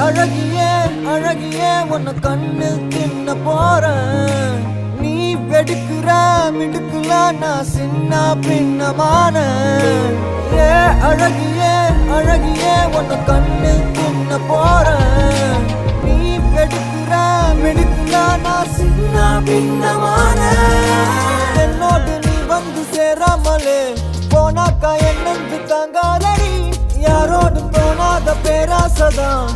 அழகியே அழகியே உன்னை கண்ணு தின்ன போறேன். நீ வெடுக்குற மிடுக்குல நான் சின்ன பின்னமான. அழகியே அழகியே உன்னை கண்ணு தின்ன போறேன். நீ வெடுக்குற மிடுக்குல நான் சின்ன பின்னமான. என்னோடு நீ வந்து சேராமலே போனாக்கா என்னென்று தாங்காதடி. யாரோடு போனாத பேராசதான்